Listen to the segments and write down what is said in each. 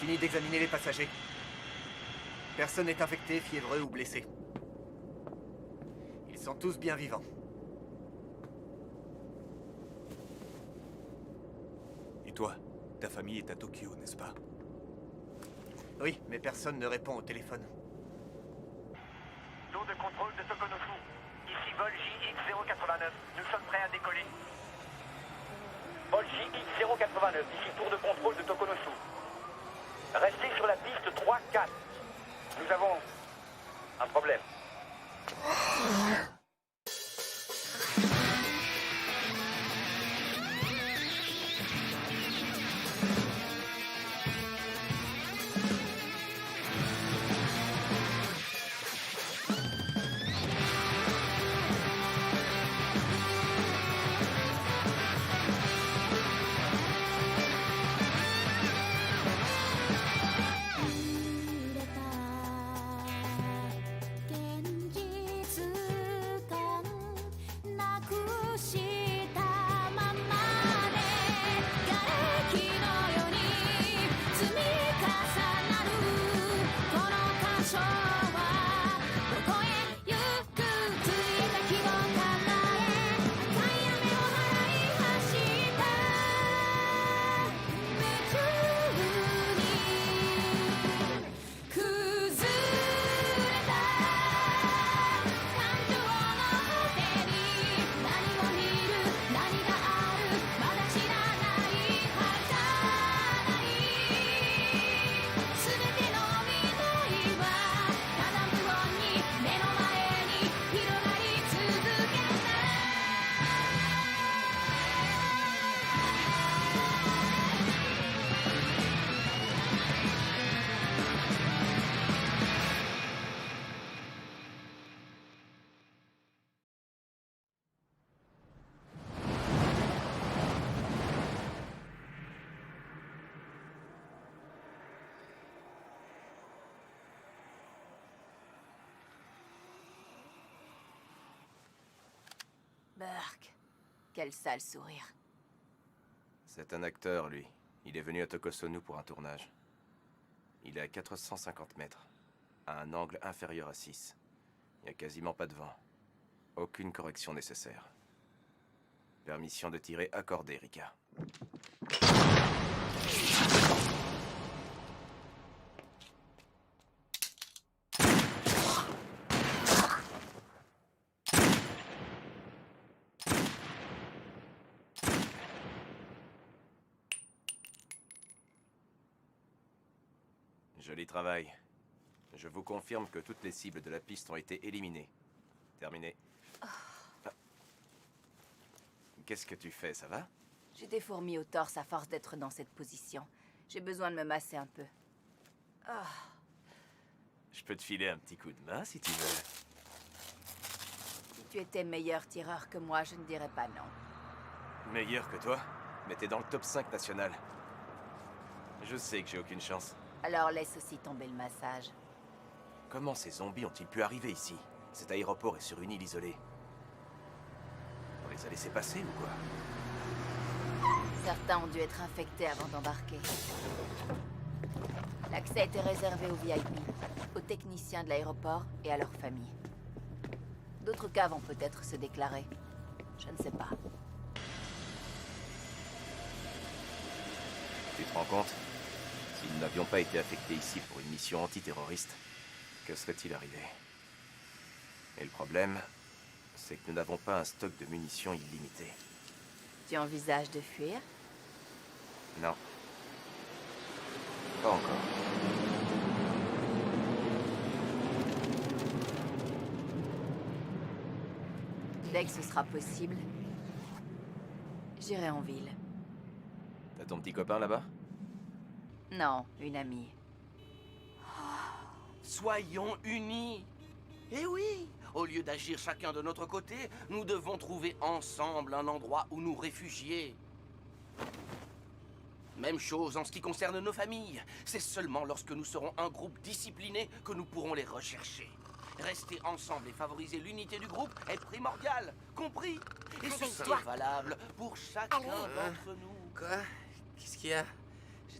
fini d'examiner les passagers. Personne n'est infecté, fiévreux ou blessé. Ils sont tous bien vivants. Et toi, ta famille est à Tokyo, n'est-ce pas? Oui, mais personne ne répond au téléphone. Tour de contrôle de Tokonofu. Ici vol JX089. Nous sommes prêts à décoller. Vol JX089. Ici tour de contrôle de Tokonofu. Restez sur la piste 3-4. Nous avons un problème. Burke. Quel sale sourire. C'est un acteur, lui. Il est venu à Tokosonu pour un tournage. Il est à 450 mètres, à un angle inférieur à 6. Il n'y a quasiment pas de vent. Aucune correction nécessaire. Permission de tirer accordée, Rika. Joli travail. Je vous confirme que toutes les cibles de la piste ont été éliminées. Terminé. Ah. Qu'est-ce que tu fais, ça va? J'ai des fourmis au torse à force d'être dans cette position. J'ai besoin de me masser un peu. Ah. Je peux te filer un petit coup de main, si tu veux. Si tu étais meilleur tireur que moi, je ne dirais pas non. Meilleur que toi? Mais t'es dans le top 5 national. Je sais que j'ai aucune chance. Alors laisse aussi tomber le massage. Comment ces zombies ont-ils pu arriver ici? Cet aéroport est sur une île isolée. On les a laissés passer ou quoi? Certains ont dû être infectés avant d'embarquer. L'accès était réservé aux VIP, aux techniciens de l'aéroport et à leurs familles. D'autres cas vont peut-être se déclarer. Je ne sais pas. Tu te rends compte? Si nous n'avions pas été affectés ici pour une mission antiterroriste, que serait-il arrivé? Et le problème, c'est que nous n'avons pas un stock de munitions illimité. Tu envisages de fuir? Non. Pas encore. Dès que ce sera possible, j'irai en ville. T'as ton petit copain là-bas? Non, une amie. Soyons unis. Eh oui, au lieu d'agir chacun de notre côté, nous devons trouver ensemble un endroit où nous réfugier. Même chose en ce qui concerne nos familles. C'est seulement lorsque nous serons un groupe discipliné que nous pourrons les rechercher. Rester ensemble et favoriser l'unité du groupe est primordial, compris? Et ceci est valable pour chacun d'entre nous. Quoi? Qu'est-ce qu'il y a? J'ai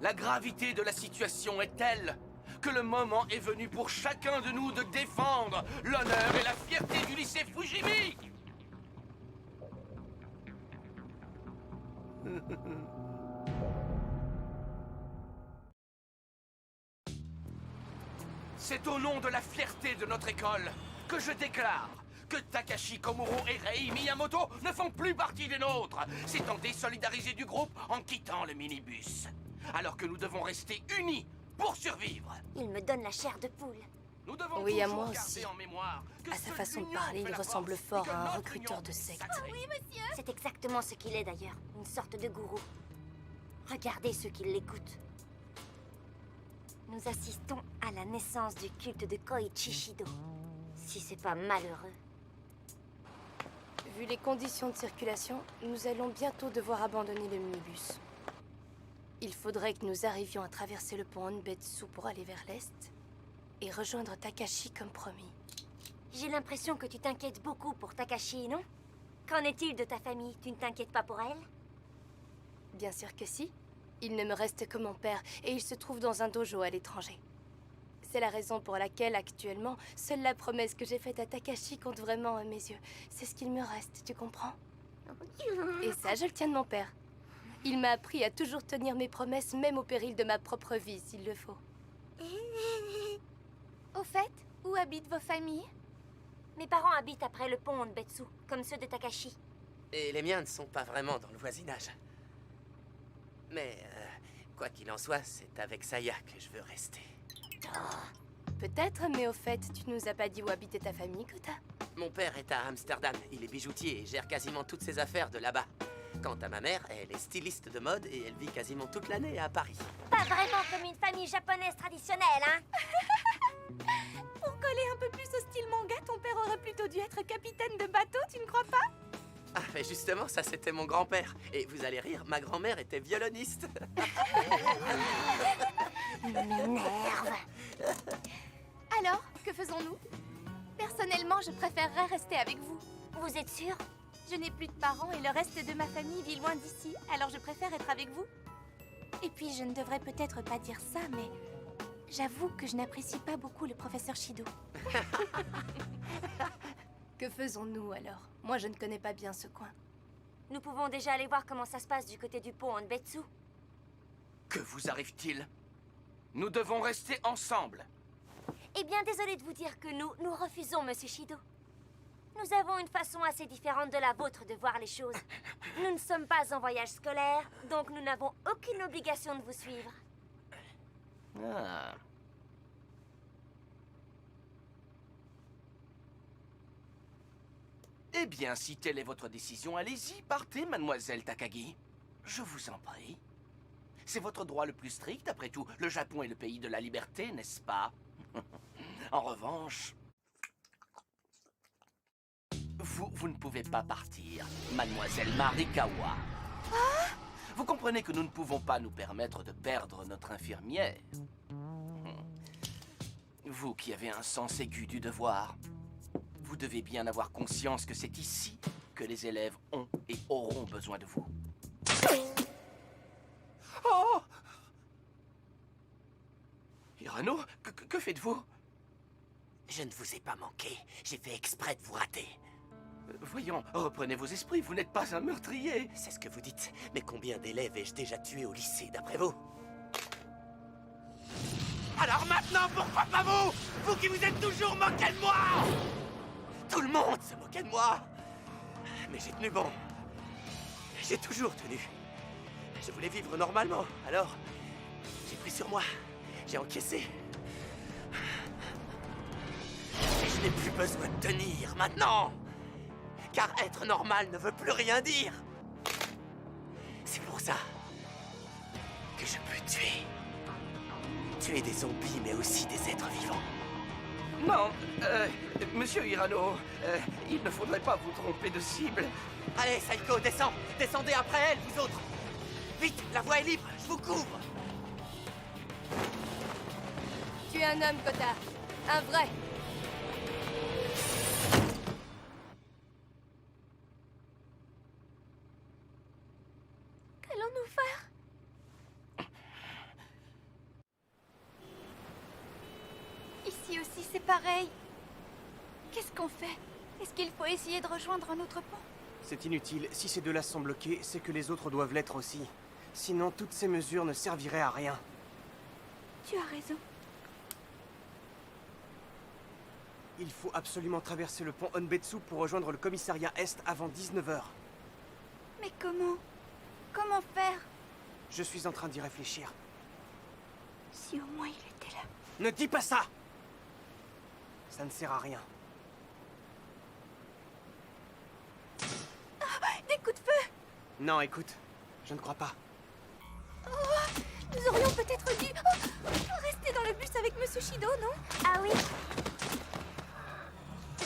La gravité de la situation est telle que le moment est venu pour chacun de nous de défendre l'honneur et la fierté du lycée Fujimi. C'est au nom de la fierté de notre école que je déclare que Takashi Komuro et Rei Miyamoto ne font plus partie des nôtres, s'étant désolidarisés du groupe en quittant le minibus. Alors que nous devons rester unis pour survivre. Il me donne la chair de poule. Nous devons Oui, à toujours moi garder aussi. en mémoire que À sa seule façon de l'union parler, fait il la ressemble force fort et que à un notre recruteur union de est secte. sacrée. C'est exactement ce qu'il est d'ailleurs. Une sorte de gourou. Regardez ceux qui l'écoutent. Nous assistons à la naissance du culte de Koichi Shido. Si c'est pas malheureux. Vu les conditions de circulation, nous allons bientôt devoir abandonner le minibus. Il faudrait que nous arrivions à traverser le pont Honbetsu pour aller vers l'est et rejoindre Takashi comme promis. J'ai l'impression que tu t'inquiètes beaucoup pour Takashi, non? Qu'en est-il de ta famille? Tu ne t'inquiètes pas pour elle? Bien sûr que si. Il ne me reste que mon père et il se trouve dans un dojo à l'étranger. C'est la raison pour laquelle, actuellement, seule la promesse que j'ai faite à Takashi compte vraiment à mes yeux. C'est ce qu'il me reste, tu comprends? Et ça, je le tiens de mon père. Il m'a appris à toujours tenir mes promesses, même au péril de ma propre vie, s'il le faut. Au fait, où habitent vos familles? Mes parents habitent après le pont Honbetsu, comme ceux de Takashi. Et les miens ne sont pas vraiment dans le voisinage. Mais, quoi qu'il en soit, c'est avec Saya que je veux rester. Peut-être, mais au fait, tu nous as pas dit où habitait ta famille, Kota? Mon père est à Amsterdam, il est bijoutier et gère quasiment toutes ses affaires de là-bas. Quant à ma mère, elle est styliste de mode et elle vit quasiment toute l'année à Paris. Pas vraiment comme une famille japonaise traditionnelle, hein? Pour coller un peu plus au style manga, ton père aurait plutôt dû être capitaine de bateau, tu ne crois pas? Ah, mais justement, ça c'était mon grand-père. Et vous allez rire, ma grand-mère était violoniste. Il m'énerve. Alors, que faisons-nous? Personnellement, je préférerais rester avec vous. Vous êtes sûr? Je n'ai plus de parents et le reste de ma famille vit loin d'ici, alors je préfère être avec vous. Et puis, je ne devrais peut-être pas dire ça, mais j'avoue que je n'apprécie pas beaucoup le professeur Shido. Que faisons-nous alors? Moi, je ne connais pas bien ce coin. Nous pouvons déjà aller voir comment ça se passe du côté du pont Honbetsu. Que vous arrive-t-il? Nous devons rester ensemble. Eh bien, désolé de vous dire que nous refusons, Monsieur Shido. Nous avons une façon assez différente de la vôtre de voir les choses. Nous ne sommes pas en voyage scolaire, donc nous n'avons aucune obligation de vous suivre. Ah. Eh bien, si telle est votre décision, allez-y, partez, mademoiselle Takagi. Je vous en prie. C'est votre droit le plus strict, après tout. Le Japon est le pays de la liberté, n'est-ce pas? En revanche... Vous ne pouvez pas partir, mademoiselle Marikawa. Vous comprenez que nous ne pouvons pas nous permettre de perdre notre infirmière. Vous qui avez un sens aigu du devoir, vous devez bien avoir conscience que c'est ici que les élèves ont et auront besoin de vous. Oh! Hirano, que faites-vous? Je ne vous ai pas manqué, j'ai fait exprès de vous rater. Voyons, reprenez vos esprits, vous n'êtes pas un meurtrier. C'est ce que vous dites, mais combien d'élèves ai-je déjà tué au lycée, d'après vous? Alors maintenant, pourquoi pas vous? Vous qui vous êtes toujours moqué de moi! Tout le monde se moquait de moi! Mais j'ai tenu bon. J'ai toujours tenu. Je voulais vivre normalement, alors j'ai pris sur moi, j'ai encaissé. Et je n'ai plus besoin de tenir maintenant! Car être normal ne veut plus rien dire. C'est pour ça que je peux tuer. Tuer des zombies, mais aussi des êtres vivants. Non, monsieur Hirano, il ne faudrait pas vous tromper de cible. Allez, Saiko, descends. Descendez après elle, vous autres. Vite, la voie est libre, je vous couvre. Tu es un homme, Kota. Un vrai. qu'allons-nous faire? Ici aussi, c'est pareil. Qu'est-ce qu'on fait? Est-ce qu'il faut essayer de rejoindre un autre pont? C'est inutile. Si ces deux-là sont bloqués, c'est que les autres doivent l'être aussi. Sinon, toutes ces mesures ne serviraient à rien. Tu as raison. Il faut absolument traverser le pont Onbetsu pour rejoindre le commissariat Est avant 19h. Mais comment? Comment faire? Je suis en train d'y réfléchir. Si au moins il était là. Ne dis pas ça! Ça ne sert à rien. Des coups de feu! Non, écoute, je ne crois pas. Oh, nous aurions peut-être dû rester dans le bus avec Monsieur Shido, non? Ah oui?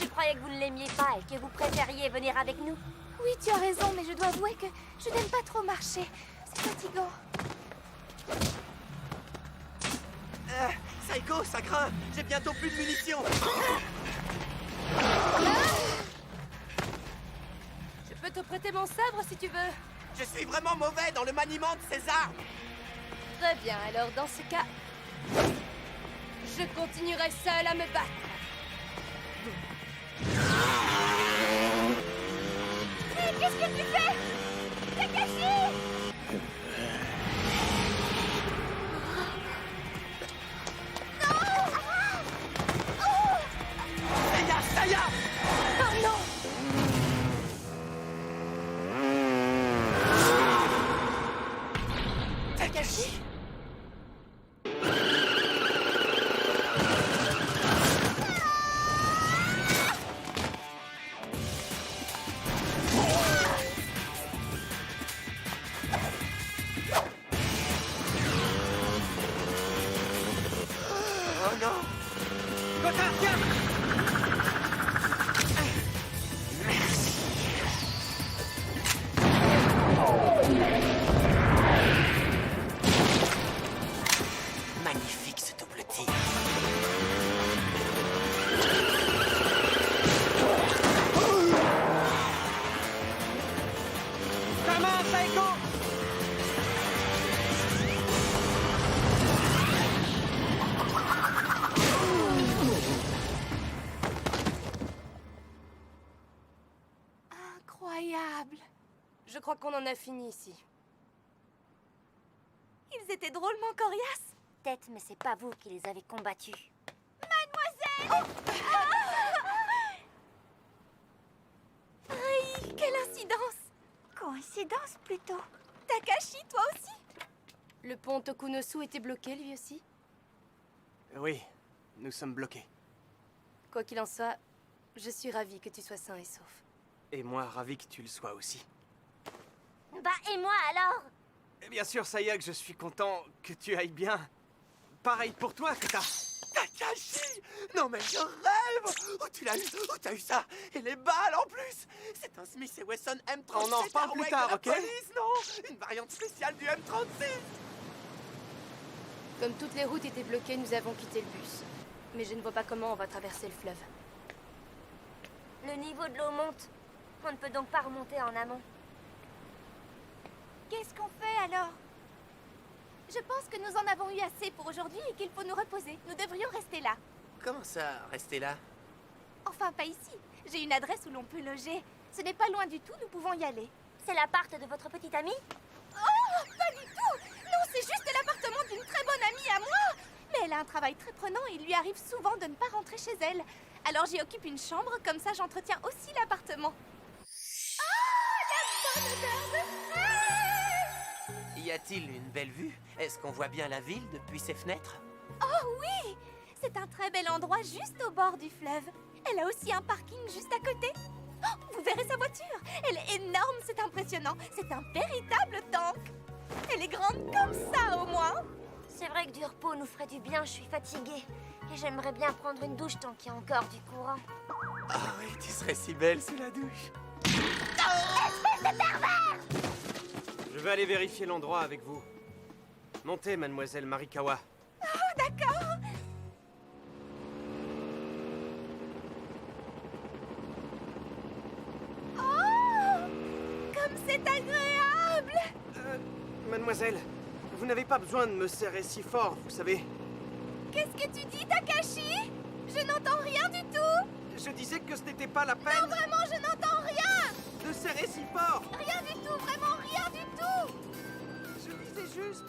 Je croyais que vous ne l'aimiez pas et que vous préfériez venir avec nous. Oui, tu as raison, mais je dois avouer que je n'aime pas trop marcher. C'est fatigant. Saiko, ça craint. J'ai bientôt plus de munitions. Je peux te prêter mon sabre si tu veux. Je suis vraiment mauvais dans le maniement de ces armes. Très bien, alors dans ce cas, je continuerai seul à me battre. Qu'est-ce que tu fais? Takashi! Saya! Oh non! Takashi! Oh non! Kota, tiens! Magnifique ce double tir. Comment, Saiko? Incroyable! Je crois qu'on en a fini ici. Ils étaient drôlement coriaces. Peut-être, mais c'est pas vous qui les avez combattus. Mademoiselle! Aïe, quelle incidence! Coïncidence, plutôt. Takashi, toi aussi? Le pont Tokunosu était bloqué, lui aussi. Oui, nous sommes bloqués. Quoi qu'il en soit, je suis ravie que tu sois sain et sauf. Et moi, ravi que tu le sois aussi. Bah, et moi alors? Et bien sûr, Sayak, je suis content que tu ailles bien. Pareil pour toi, Kota. Takashi! Non mais je rêve! Où tu l'as eu? Où t'as eu ça? Et les balles en plus! C'est un Smith & Wesson M37. On en reparle plus tard, ok? Police, non? Une variante spéciale du M36! Comme toutes les routes étaient bloquées, nous avons quitté le bus. Mais je ne vois pas comment on va traverser le fleuve. Le niveau de l'eau monte. On ne peut donc pas remonter en amont. Qu'est-ce qu'on fait alors? Je pense que nous en avons eu assez pour aujourd'hui et qu'il faut nous reposer. Nous devrions rester là. Comment ça, rester là? Enfin, pas ici. J'ai une adresse où l'on peut loger. Ce n'est pas loin du tout, nous pouvons y aller. C'est l'appart de votre petite amie? Oh, pas du tout! Non, c'est juste l'appartement d'une très bonne amie à moi! Mais elle a un travail très prenant et il lui arrive souvent de ne pas rentrer chez elle. Alors j'y occupe une chambre, comme ça j'entretiens aussi l'appartement. Oh, la bonne odeur de fraise! Y a-t-il une belle vue? Est-ce qu'on voit bien la ville depuis ses fenêtres? Oh oui! C'est un très bel endroit juste au bord du fleuve. Elle a aussi un parking juste à côté. Oh, vous verrez sa voiture. Elle est énorme, c'est impressionnant. C'est un véritable tank. Elle est grande comme ça, au moins. C'est vrai que du repos nous ferait du bien, je suis fatiguée. Et j'aimerais bien prendre une douche tant qu'il y a encore du courant. Ah oui, tu serais si belle sous la douche. Espèce de pervers! Je vais aller vérifier l'endroit avec vous. Montez, mademoiselle Marikawa. Oh, d'accord. Oh, comme c'est agréable. Mademoiselle, vous n'avez pas besoin de me serrer si fort, vous savez. Qu'est-ce que tu dis, Takashi? Je n'entends rien du tout. Je disais que ce n'était pas la peine. Non, vraiment, je n'entends rien. De serrer si fort. Rien du tout, vraiment rien du tout. Je disais juste...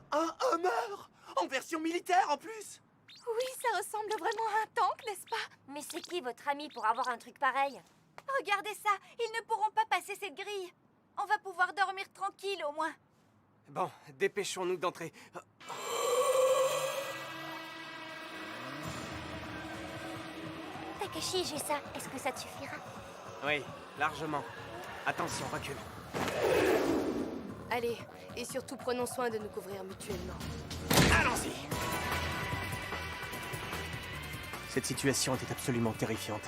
Un Hummer en version militaire en plus. Oui, ça ressemble vraiment à un tank, n'est-ce pas? Mais c'est qui votre ami pour avoir un truc pareil? Regardez ça, ils ne pourront pas passer cette grille. On va pouvoir dormir tranquille au moins. Bon, dépêchons-nous d'entrer. Takashi, j'ai ça. Est-ce que ça te suffira? Oui, largement. Attention, recule. Allez, et surtout prenons soin de nous couvrir mutuellement. Allons-y. Cette situation était absolument terrifiante.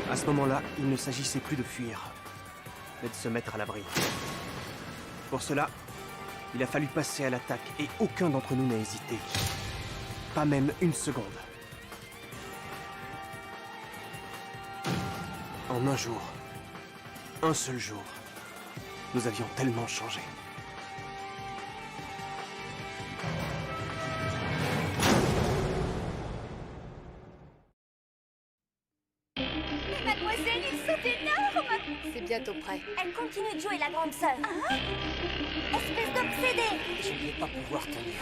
À ce moment-là, il ne s'agissait plus de fuir, mais de se mettre à l'abri. Pour cela, il a fallu passer à l'attaque et aucun d'entre nous n'a hésité. Pas même une seconde. En un jour, un seul jour, nous avions tellement changé. Mais mademoiselle, ils sont énormes. C'est bientôt prêt. Elle continue de jouer la grande sœur. Espèce d'obsédée. Je ne vais pas pouvoir tenir.